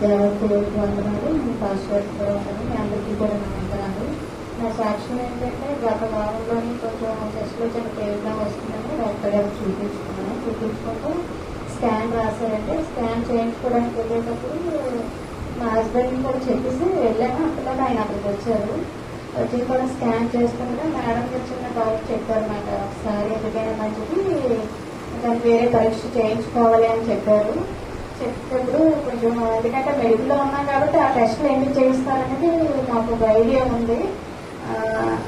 దేవుడికి వందనాలు. మీ పాస్వర్డ్ కూడా వందనాలు. మీ అందరికీ కూడా నా వందనాలు. నా సాక్ష్యం ఏంటంటే గత వారంలోని కొంచెం చెస్ట్లో చిన్న పేరుగా వస్తుందని డాక్టర్ గారు చూపించుకుంటూ స్కాన్ రాశారంటే స్కాన్ చేయించుకోవడానికి వెళ్ళేటప్పుడు మా హస్బెండ్ని కూడా చెప్పేసి వెళ్ళాను. అంతలో ఆయన అక్కడికి వచ్చారు. వచ్చి కూడా స్కాన్ చేసుకుంటే మేడం గారు చిన్న డౌట్ చెప్పారన్నమాట. ఒకసారి ఎందుకైనా మంచిది దానికి వేరే పరీక్ష చేయించుకోవాలి అని చెప్పారు. చెప్పేటప్పుడు కొంచెం ఎందుకంటే మెడికల్లో ఉన్నాం కాబట్టి ఆ టెస్ట్లు ఎందుకు చేయిస్తారనేది మాకు ఒక ఐడియా ఉంది.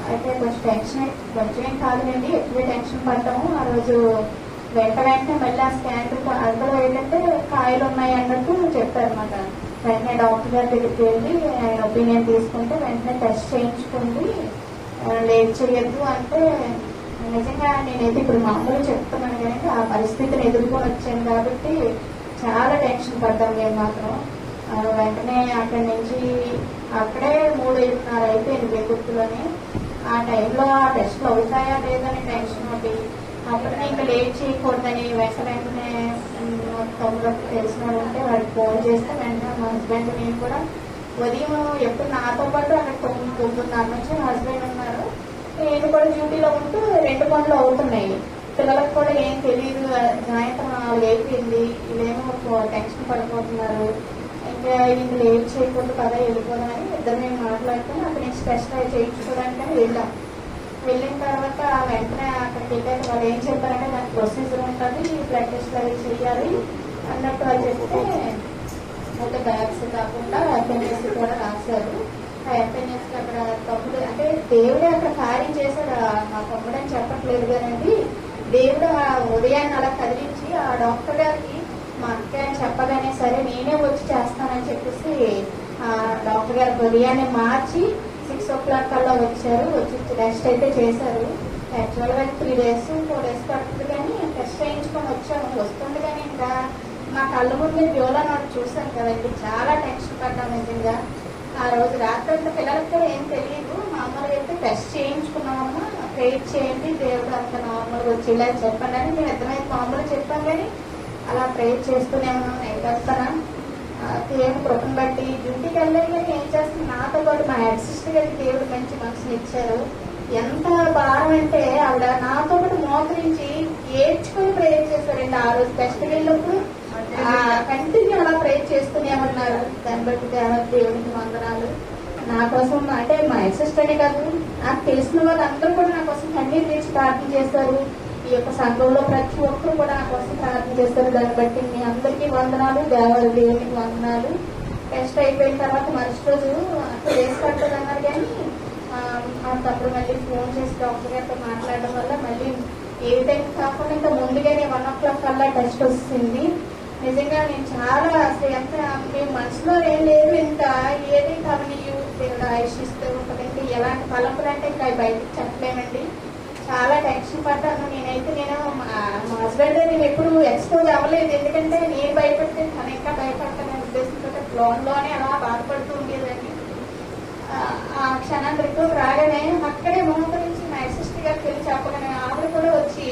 అయితే కొంచెం టెన్షన్ కొంచెం ఏం కాదులేండి, ఎక్కువ టెన్షన్ పడ్డాము. ఆ రోజు వెంటనే మళ్ళీ ఆ స్కాన్ అందులో ఏంటంటే కాయలు ఉన్నాయి అన్నట్టు చెప్పారన్నమాట. వెంటనే డాక్టర్ గారి దగ్గరికి వెళ్ళి ఆయన ఒపీనియన్ తీసుకుంటే వెంటనే టెస్ట్ చేయించుకుంది, లేట్ చేయొద్దు అంటే నిజంగా నేనైతే ఇప్పుడు మామూలుగా చెప్తున్నాను కానీ ఆ పరిస్థితిని ఎదుర్కొని వచ్చాను కాబట్టి చాలా టెన్షన్ పడ్డాం మేము మాత్రం. వెంటనే అక్కడి నుంచి అక్కడే 3:30 అయిపోయింది బెగుర్తులోని. ఆ టైంలో ఆ టెస్ట్లు అవుతాయా లేదని టెన్షన్ ఒకటి. అప్పటినే ఇంకా లేట్ చేయకూడదని వెంటనే తమ్ముడు తెలిసిన వాళ్ళు ఉంటే వాడికి ఫోన్ చేస్తే వెంటనే మా హస్బెండ్ నేను కూడా ఉదయం ఎప్పుడు నాతో పాటు అక్కడ 9:30 నుంచి మా హస్బెండ్ ఉన్నారు. నేను కూడా డ్యూటీలో ఉంటూ 2 పనులు అవుతున్నాయి. పిల్లలకు కూడా ఏం తెలియదు. సాయంత్రం 4 అయిపోయింది. ఇదేమో టెన్షన్ పడిపోతున్నారు. ఇంకా ఇంక లేట్ చేయకూడదు కదా వెళ్ళిపోదామని ఇద్దరు మేము మాట్లాడుకుని అక్కడి నుంచి టెస్ట్ చేయించుకోవడానికి వెళ్ళాం. వెళ్ళిన తర్వాత వెంటనే అక్కడికి వెళ్ళాక వాళ్ళు ఏం చెప్పారంటే దానికి ప్రొసీజర్ ఉంటుంది, బ్లడ్ టెస్ట్ అవి చేయాలి అన్నట్టు వాళ్ళు చెప్తే మొత్తం బయాప్సీ కాకుండా ఎఫ్ఎన్ఎస్ కూడా రాశారు. ఆ ఎఫ్ఎన్ఎస్ అక్కడ తమ్ముడు అంటే దేవుడే అక్కడ కార్యం చేశాడు. మా తమ్ముడు అని చెప్పట్లేదు కానండి, దేవుడు ఆ ఉదయాన్ని అలా కదిలించి ఆ డాక్టర్ గారికి మా అక్క అని చెప్పగానే సరే నేనే వచ్చి చేస్తానని చెప్పేసి ఆ డాక్టర్ గారు ఉదయాన్నే మార్చి 6 o'clock కల్లా వచ్చారు. వచ్చి టెస్ట్ అయితే చేశారు. యాక్చువల్గా 3 days 4 days పడుతుంది కానీ టెస్ట్ చేయించుకొని వచ్చాము. వస్తుంది కానీ ఇంకా మా కళ్ళ ముందే బ్యూలా నాకు చూసాను కదండి, చాలా టెన్షన్ పడ్డాను నిజంగా. ఆ రోజు రాత్రి అంతా పిల్లలకి కూడా ఏం తెలియదు. మామూలుగా అయితే టెస్ట్ చేయించుకున్నామమ్మా, ప్రేర్ చేయండి దేవుడు అంత నార్మల్గా వచ్చేలా చెప్పండి అని మేము అర్థమైతే మామూలుగా చెప్పాం కానీ అలా ప్రేర్ చేస్తూనే ఉన్నాం. నేను చేస్తానా దేవుడు కృపను బట్టి డ్యూటీకి వెళ్ళాలి కానీ ఏం చేస్తాను నాతో పాటు మా హెడ్ సిస్టర్ గారికి దేవుడు మంచి మనసుని ఇచ్చారు. ఎంత భారం అంటే ఆవిడ నాతో పాటు మోకరించి ఏడ్చుకొని ప్రేర్ చేశారండి. ఆ రోజు టెస్ట్కి వెళ్ళినప్పుడు కంటిన్యూ అలా ప్రేర్ చేస్తూనే ఉన్నారు. దాన్ని బట్టి దేవుడికి వందనాలు. నా కోసం అంటే మా హెడ్ సిస్టర్నే కాదు నాకు తెలిసిన వాళ్ళందరూ కూడా నా కోసం కన్నీరు తీర్చి ప్రార్థన చేస్తారు. ఈ యొక్క సంఘంలో ప్రతి ఒక్కరు కూడా నా కోసం ప్రార్థన చేస్తారు. దాన్ని బట్టి మీ అందరికీ వందనాలు, దేవునికి వందనాలు. టెస్ట్ అయిపోయిన తర్వాత మరుసటి రోజు అక్కడ వేసి పడుతుంది అన్నారు కానీ అప్పుడు మళ్ళీ ఫోన్ చేసి డాక్టర్ గారితో మాట్లాడడం వల్ల మళ్ళీ ఏ టైం కాకుండా ఇంకా ముందుగానే 1 o'clock కల్లా టెస్ట్ వస్తుంది. నిజంగా నేను చాలా అసలు ఎంత మీ మనసులో ఏం లేదు, ఇంకా ఏది కావాలి దేవుడు ఆయుషిస్తూ ఉంటుంది. ఇంకా ఎలాంటి తలంపులు అంటే ఇంకా బయటకు చెప్పలేనండి. చాలా టెన్షన్ పడ్డాను నేనైతే. మా హస్బెండ్ నేను ఎప్పుడు ఎక్స్పోజ్ అవ్వలేదు, ఎందుకంటే నేను భయపడితే తను ఇంకా భయపడతాననే ఉద్దేశంతో లోన్లోనే అలా బాధపడుతూ ఉండేదాన్ని. ఆ క్షణాన్ని రిపోర్ట్ రాగానే అక్కడే మోకరించి మా సిస్టర్ గారికి వెళ్ళి చెప్పగానే ఆవిడ కూడా వచ్చి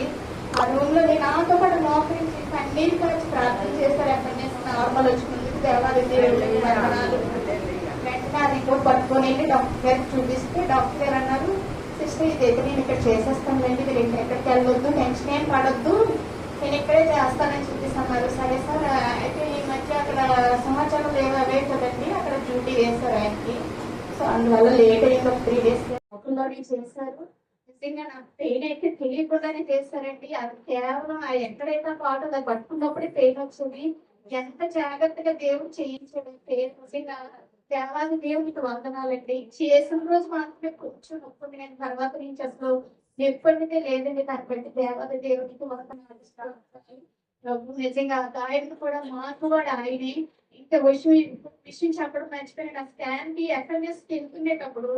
ఆ రూమ్ లో నాతో పాటు మోకరించి కన్నీరు కలిసి ప్రార్థన చేస్తారు. ఎఫ్ఎన్ఎస్ నార్మల్ వచ్చి ముందుకు దేవాలి దేవుడికి వందనాలు. వెంటనే ఆ రిపోర్ట్ పట్టుకొని వెళ్ళి డాక్టర్ గారికి చూపిస్తే డాక్టర్ గారు అన్నారు, సిస్టర్ ఇదైతే నేను ఇక్కడ చేసేస్తాను లేండి, మీరు ఎక్కడికి వెళ్ళొద్దు, టెన్షన్ ఏం పడొద్దు, నేను ఇక్కడే చేస్తానని చూపిస్తున్నారు. సరే సార్. అయితే ఈ మధ్య అక్కడ సమాచారం లేవు అవే కదండి, అక్కడ డ్యూటీ వేశారు ఆయనకి. సో అందువల్ల లేట్ అయింది. ఒక 3 days లోనే చేశారు. నిజంగా నాకు పెయిన్ అయితే తెలియకుండానే చేశారండి. అది కేవలం ఎక్కడైతే పాటు అది పట్టుకున్నప్పుడే పెయిన్ వచ్చింది. ఎంత జాగ్రత్తగా దేవుడు చేయించాడు పెయిన్. నిజంగా దేవాది దేవునికి వందనాలండి. చేసిన రోజు మాత్రమే కొంచెం నొప్పి, నేను తర్వాత నుంచి అసలు ఎప్పటికే లేదండి. దాన్ని బట్టి దేవాది దేవునికి వందనాలు. నిజంగా ఆయన కూడా మాకు కూడా ఆయనే. ఇంకా విషయం చెప్పడం మర్చిపోయాను. ఆ స్కాన్ కి ఎఫ్ఎన్ఎస్ కి వెళ్తుండేటప్పుడు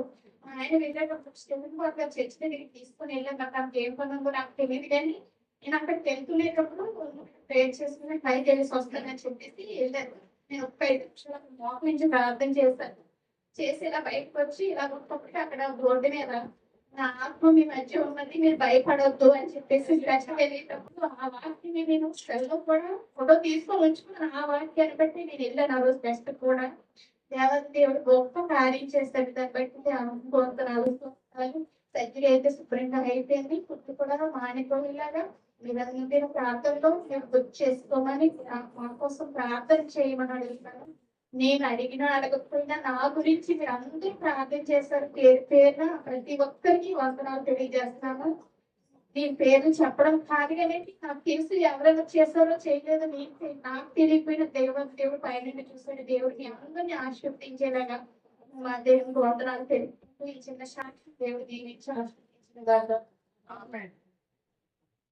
ఆయన వెళ్ళేటప్పుడు స్టెఫెన్ బాబు గారు చర్చి దగ్గరికి తీసుకుని వెళ్ళాను. నాకు ఏం పని ఉందో నాకు తెలియదు కానీ నేను అక్కడికి వెళ్తుండేటప్పుడు ప్రేర్ చేసుకుని పైకి వెళ్ళేసి వస్తానని చెప్పేసి వెళ్ళాను. నేను ఒక 5 నిమిషాలు మోక నుంచి ప్రార్థన చేశాను. చేసి ఇలా బయటకు వచ్చి ఇలా గొప్పటి అక్కడ బోర్డు మీద నా ఆత్మ మీ మధ్య ఉన్నది, మీరు భయపడొద్దు అని చెప్పేసి రచన వెళ్ళేటప్పుడు ఆ వాక్యాన్ని నేను స్ట్రెల్లో కూడా ఫోటో తీసుకొని ఉంచుకున్నాను. ఆ వాక్యాన్ని బట్టి నేను వెళ్ళాను ఆ రోజు టెస్ట్ కూడా. దేవుడు గొప్ప కార్యం చేశాడు. దాన్ని బట్టి వందనాలు స్తోత్రాలు. సర్జరీ అయితే శుభ్రంగా అయిపోయింది. ఫుడ్ కూడా మానిపోయేలాగా నిరంతర ప్రార్థనలో మేము గుర్తు చేసుకోమని మా కోసం ప్రార్థన చేయమని అడుగుతాను. నేను అడిగినా అడగకపోయినా నా గురించి మీరు అందరూ ప్రార్థన చేశారు. పేరు పేరున ప్రతి ఒక్కరికి వందనాలు తెలియజేస్తున్నాను. దీని పేరు చెప్పడం కాదు కానీ నాకు తెలుసు ఎవరెవరు చేశారో చేయలేదో నాకు తెలియకపోయిన దేవుడు పైన చూసాడు. దేవుడిని అందరినీ ఆశీర్వదించేలాగా మా దేవునికి వందనాలు తెలుపుతూ ఈ చిన్న సాక్షి దేవుడు దీవించి ఆశీర్వదించిన దాకా. ఆమేన్.